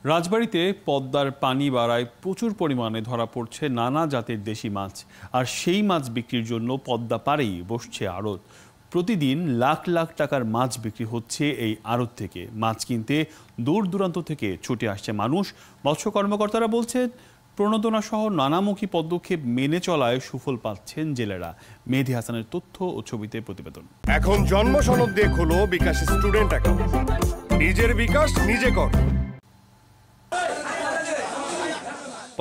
রাজবাড়ীতে পদ্মার পানি বাড়ায় প্রচুর পরিমাণে ধরা পড়ছে নানা জাতের দেশি মাছ। আর সেই মাছ বিক্রির জন্য পদ্মা পাড়েই বসছে আড়ত। প্রতিদিন লাখ লাখ টাকার মাছ বিক্রি হচ্ছে এই আড়ত থেকে। মাছ কিনতে দূর দূরান্ত থেকে ছুটে আসছে মানুষ। মৎস্য কর্মকর্তারা বলছেন, প্রণোদনা সহ নানামুখী পদক্ষেপ মেনে চলায় সুফল পাচ্ছেন জেলেরা। মেহেদী হাসানের তথ্য ও ছবিতে প্রতিবেদন। এখন জন্ম সনদ দিয়ে খোলো বিকাশ স্টুডেন্ট অ্যাকাউন্ট। নিজের বিকাশ নিজে কর।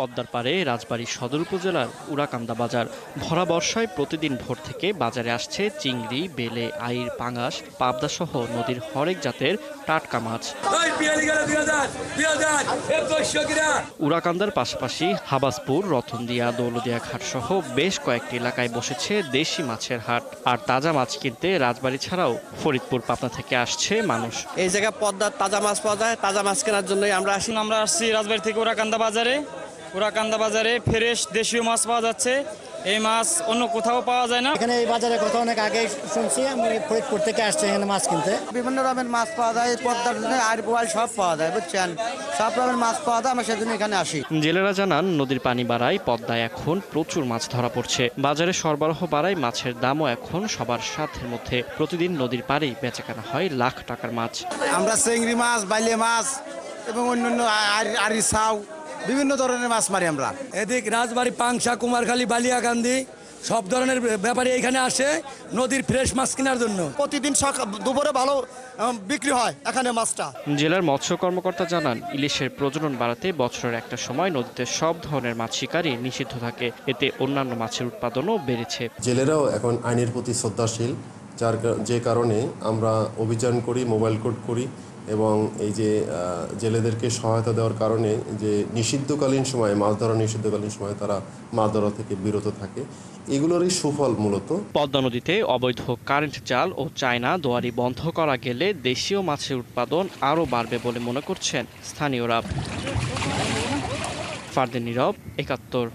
পদ্মার পাড়ে রাজবাড়ী সদর উপজেলার উড়াকান্দা বাজার। ভরা বর্ষায় প্রতিদিন ভোর থেকে বাজারে আসছে চিংড়ি, বেলে, আইড়, পাঙাশ, পাবদা সহ নদীর হরেক জাতের টাটকা মাছ। উড়াকান্দার পাশাপাশি হাবাসপুর, রতনদিয়া, দৌলদিয়া ঘাট সহ বেশ কয়েকটি এলাকায় বসেছে দেশি মাছের হাট। আর তাজা মাছ কিনতে রাজবাড়ী ছাড়াও ফরিদপুর, পাবনা থেকে আসছে মানুষ। এই জায়গায় পদ্মার তাজা মাছ পাওয়া যায়। তাজা মাছ কেনার জন্যই আমরা আসছি রাজবাড়ী থেকে উড়াকান্দা বাজারে ফ্রেশ দেশীয় মাছ পাওয়া যাচ্ছে। এই মাছ অন্য কোথাও পাওয়া যায় না। এখানে এই বাজারে কথা অনেক আগে শুনছি, আমি ফরিদপুর থেকে আসছি এখানে মাছ কিনতে। বিভিন্ন রকমের মাছ পাওয়া যায়, পদ্মার আর বোয়াল সব পাওয়া যায়, বুঝছেন, সব রকমের মাছ পাওয়া যায়। আমরা সেজন্য এখানে আসি। জেলেরা জানান, নদীর পানি বাড়ায় পদ্মায় এখন প্রচুর মাছ ধরা পড়ছে। বাজারে সরবরাহ বাড়ায় মাছের দামও এখন সবার সাধ্যের মধ্যে। প্রতিদিন নদীর পাড়েই বেচাকেনা হয় লাখ টাকার মাছ। আমরা চিংড়ি মাছ, বাইলে মাছ এবং অন্যান্য আড়ি ছাউ বিভিন্ন ধরনের মাছ মারি আমরা। এদিক রাজবাড়ী, পাংশা, কুমারখালী, বালিয়াকান্দি সব ধরনের ব্যাপারী এখানে আসে নদীর ফ্রেশ মাছ কেনার জন্য। প্রতিদিন দুপুরে ভালো বিক্রি হয় এখানে মাছটা। জেলার মৎস্য কর্মকর্তা জানান, ইলিশের প্রজনন বাড়াতে বছরের একটা সময় নদীতে সব ধরনের মাছ শিকারই নিষিদ্ধ থাকে। এতে অন্যান্য মাছের উৎপাদনও বেড়েছে। জেলেরাও এখন আইনের প্রতি শ্রদ্ধাশীল, যে কারণে আমরা অভিযান করি, মোবাইল কোর্ট করি এবং এই যে জেলেদেরকে সহায়তা দেওয়ার কারণে যে নিষিদ্ধকালীন সময়ে মাছ ধরা নিষিদ্ধকালীন সময়ে তারা মাছ ধরা থেকে বিরত থাকে, এগুলোরই সুফল মূলত। পদ্মা নদীতে অবৈধ কারেন্ট জাল ও চায়না দোয়ারি বন্ধ করা গেলে দেশীয় মাছের উৎপাদন আরও বাড়বে বলে মনে করছেন স্থানীয়রা। ফারদিন নীরব, ৭১।